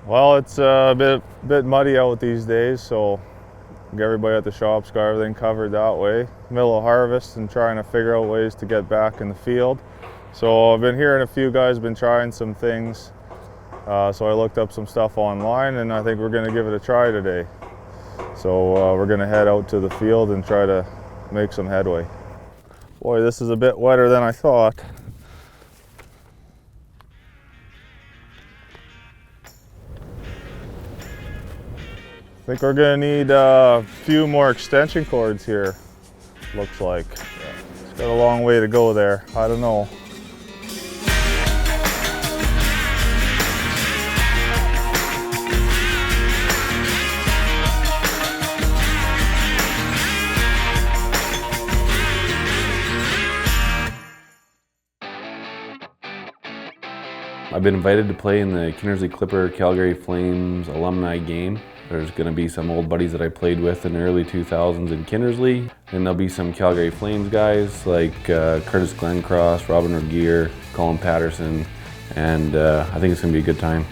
Well, it's a bit muddy out these days, so everybody at the shop's got everything covered that way. Middle of harvest and trying to figure out ways to get back in the field. So I've been hearing a few guys been trying some things. So I looked up some stuff online, and I think we're going to give it a try today. So we're going to head out to the field and try to make some headway. Boy, this is a bit wetter than I thought. I think we're going to need a few more extension cords here, looks like. It's got a long way to go there. I don't know. I've been invited to play in the Kindersley Klipper Calgary Flames alumni game. There's going to be some old buddies that I played with in the early 2000s in Kindersley. And there'll be some Calgary Flames guys like Curtis Glencross, Robin Regier, Colin Patterson, and I think it's going to be a good time.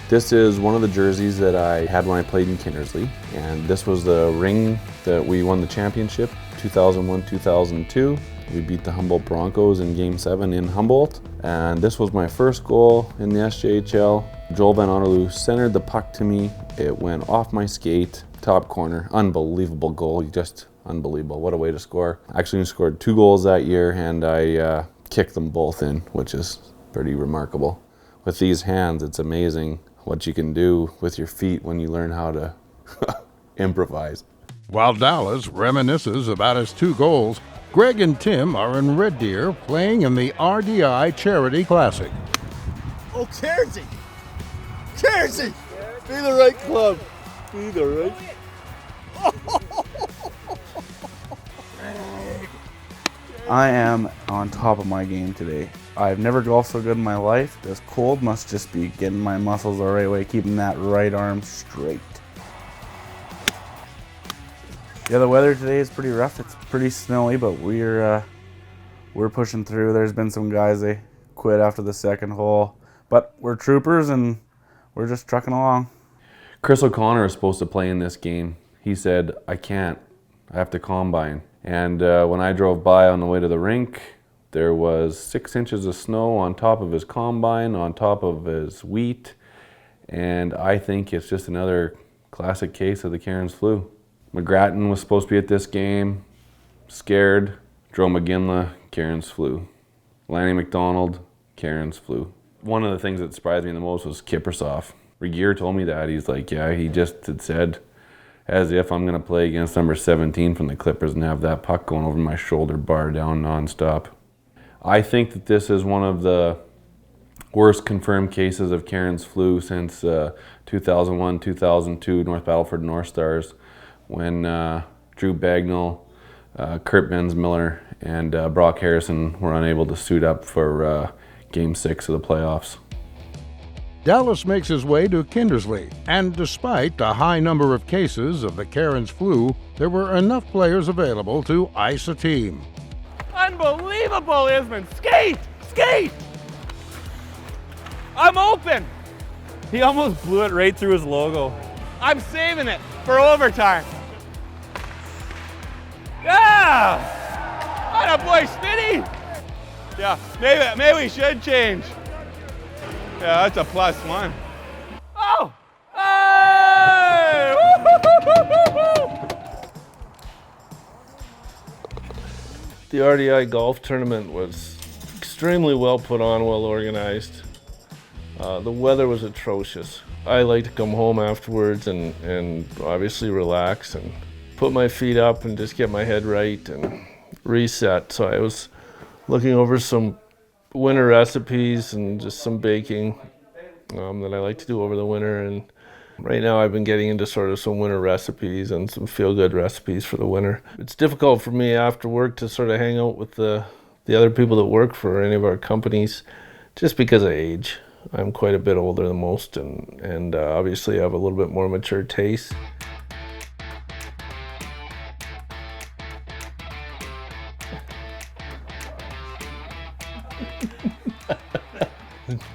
This is one of the jerseys that I had when I played in Kindersley, and this was the ring that we won the championship, 2001-2002. We beat the Humboldt Broncos in Game 7 in Humboldt, and this was my first goal in the SJHL. Joel Van Otterloo centered the puck to me. It went off my skate, top corner. Unbelievable goal, just unbelievable. What a way to score. Actually scored 2 goals that year, and I kicked them both in, which is pretty remarkable. With these hands, it's amazing what you can do with your feet when you learn how to improvise. While Dallas reminisces about his 2 goals, Greg and Tim are in Red Deer playing in the RDI Charity Classic. Oh, Kersey! Kersey! Be the right club. Be the right. I am on top of my game today. I've never golfed so good in my life. This cold must just be getting my muscles the right way, keeping that right arm straight. Yeah, the weather today is pretty rough. It's pretty snowy, but we're pushing through. There's been some guys, they quit after the second hole, but we're troopers and we're just trucking along. Chris O'Connor is supposed to play in this game. He said, I can't, I have to combine. And when I drove by on the way to the rink, there was 6 inches of snow on top of his combine, on top of his wheat, and I think it's just another classic case of the Cairns flu. McGrattan was supposed to be at this game, scared. Joe McGinley, Cairns flu. Lanny McDonald, Cairns flu. One of the things that surprised me the most was Kippersoff. Regier told me that. He's like, yeah, he just had said, as if I'm going to play against number 17 from the Clippers and have that puck going over my shoulder bar down nonstop. I think that this is one of the worst confirmed cases of Cairns flu since 2001-2002 North Battleford North Stars, when Drew Bagnall, Kurt Bensmiller, and Brock Harrison were unable to suit up for Game 6 of the playoffs. Dallas makes his way to Kindersley, and despite the high number of cases of the Cairns flu, there were enough players available to ice a team. Unbelievable, Isman! Skate! Skate! I'm open! He almost blew it right through his logo. I'm saving it for overtime. Yeah! Atta boy, Smitty! Yeah, maybe we should change. Yeah, that's a +1. Oh! Hey! Woo-hoo-hoo-hoo-hoo! The RDI golf tournament was extremely well put on, well organized. The weather was atrocious. I like to come home afterwards and obviously relax and put my feet up and just get my head right and reset. So I was looking over some winter recipes and just some baking that I like to do over the winter. And right now I've been getting into sort of some winter recipes and some feel-good recipes for the winter. It's difficult for me after work to sort of hang out with the other people that work for any of our companies just because of age. I'm quite a bit older than most and obviously I have a little bit more mature taste.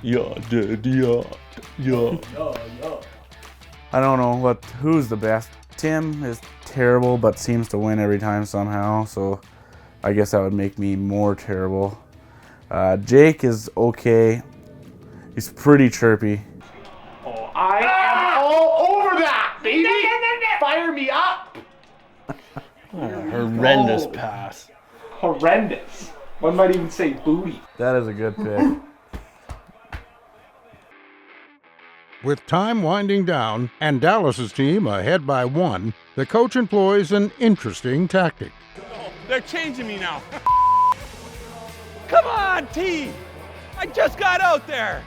Yeah, dude, yeah. I don't know who's the best. Tim is terrible, but seems to win every time somehow, so I guess that would make me more terrible. Jake is okay. He's pretty chirpy. Oh, I am all over that, baby! Fire me up! Horrendous pass. Horrendous. One might even say booty. That is a good pick. With time winding down and Dallas's team ahead by 1, the coach employs an interesting tactic. They're changing me now. Come on, T! I just got out there.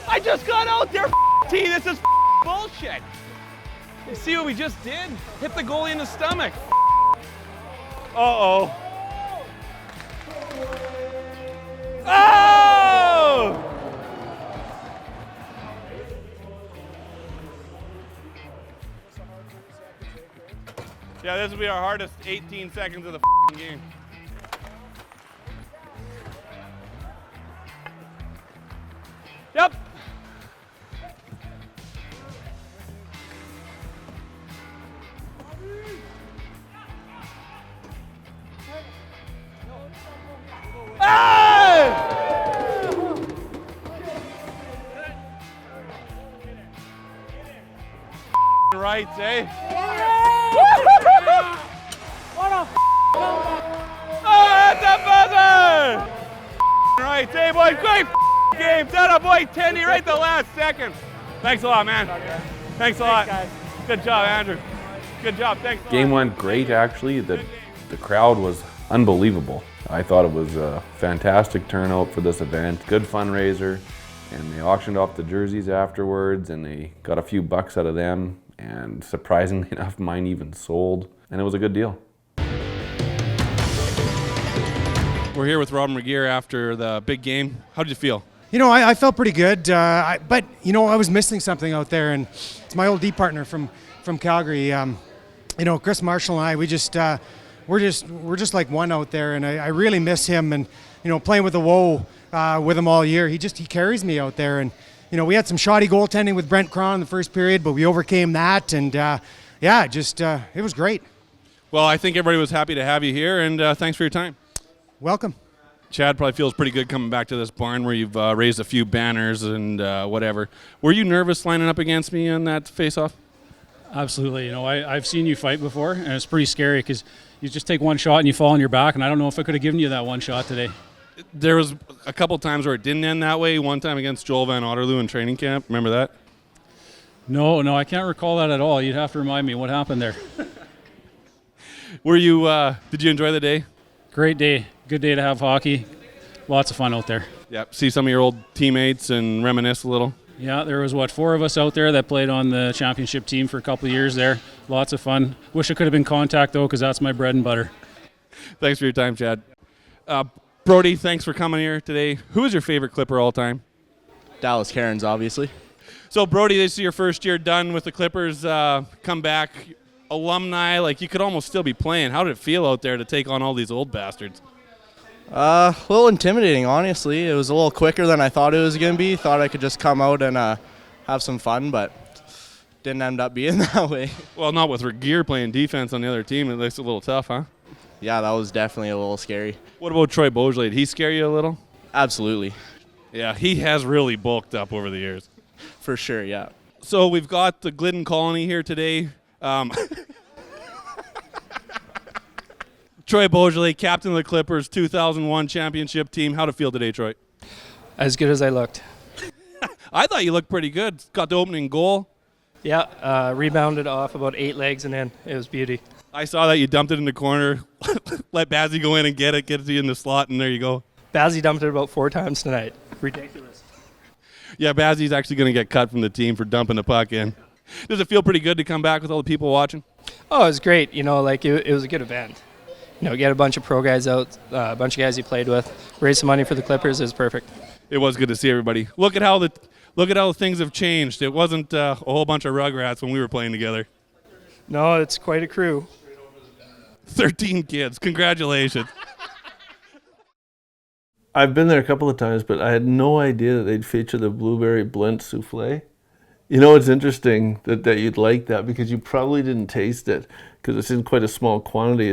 I just got out there, T. This is bullshit. You see what we just did? Hit the goalie in the stomach. Uh-oh. Oh! Yeah, this will be our hardest 18 seconds of the game. Yep. Right, eh? What a oh, that's a buzzer! Right, eh, boy? Great game. That a boy, Tendy, right the last second. Thanks a lot, man. Thanks a lot. Guys. Good job, Andrew. Good job. Thanks. Game went great, actually. The crowd was unbelievable. I thought it was a fantastic turnout for this event. Good fundraiser, and they auctioned off the jerseys afterwards, and they got a few bucks out of them. And surprisingly enough, mine even sold, and it was a good deal. We're here with Rob McGear after the big game. How did you feel? You know, I felt pretty good, but you know, I was missing something out there, and it's my old D partner from Calgary. You know, Chris Marshall and I, we're just like one out there, and I really miss him. And you know, playing with the Woe with him all year, he carries me out there. And you know, we had some shoddy goaltending with Brent Cron in the first period, but we overcame that, and yeah, it was great. Well, I think everybody was happy to have you here, and thanks for your time. Welcome. Chad probably feels pretty good coming back to this barn where you've raised a few banners and whatever. Were you nervous lining up against me on that face-off? Absolutely. You know, I've seen you fight before, and it's pretty scary because you just take one shot and you fall on your back, and I don't know if I could have given you that one shot today. There was a couple times where it didn't end that way. One time against Joel Van Otterloo in training camp. Remember that? No, I can't recall that at all. You'd have to remind me what happened there. Were you? Did you enjoy the day? Great day. Good day to have hockey. Lots of fun out there. Yeah. See some of your old teammates and reminisce a little. Yeah, there was, 4 of us out there that played on the championship team for a couple of years there. Lots of fun. Wish it could have been contact, though, because that's my bread and butter. Thanks for your time, Chad. Brody, thanks for coming here today. Who is your favorite Clipper all time? Dallas Cairns, obviously. So, Brody, this is your first year done with the Clippers. Come back, alumni, like you could almost still be playing. How did it feel out there to take on all these old bastards? A little intimidating, honestly. It was a little quicker than I thought it was going to be. Thought I could just come out and have some fun, but didn't end up being that way. Well, not with Regier playing defense on the other team. It looks a little tough, huh? Yeah, that was definitely a little scary. What about Troy Beaujolais? Did he scare you a little? Absolutely. Yeah, he has really bulked up over the years. For sure, yeah. So we've got the Glidden Colony here today. Troy Beaujolais, captain of the Clippers, 2001 championship team. How'd it feel today, Troy? As good as I looked. I thought you looked pretty good. Got the opening goal. Yeah, rebounded off about 8 legs and in. It was beauty. I saw that you dumped it in the corner. Let Bazzy go in and get it you in the slot, and there you go. Bazzy dumped it about 4 times tonight. Ridiculous. Yeah, Bazzy's actually going to get cut from the team for dumping the puck in. Does it feel pretty good to come back with all the people watching? Oh, it was great. You know, like it was a good event. You know, get a bunch of pro guys out, a bunch of guys you played with, raise some money for the Clippers. It was perfect. It was good to see everybody. Look at how things have changed. It wasn't a whole bunch of Rugrats when we were playing together. No, it's quite a crew. 13 kids. Congratulations. I've been there a couple of times, but I had no idea that they'd feature the blueberry blend souffle. You know, it's interesting that you'd like that because you probably didn't taste it because it's in quite a small quantity.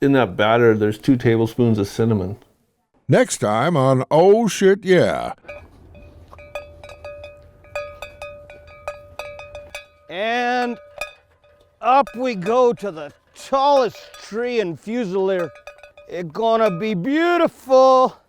In that batter, there's 2 tablespoons of cinnamon. Next time on Oh Shit Yeah. And up we go to the tallest tree in Fusilier. It's gonna be beautiful.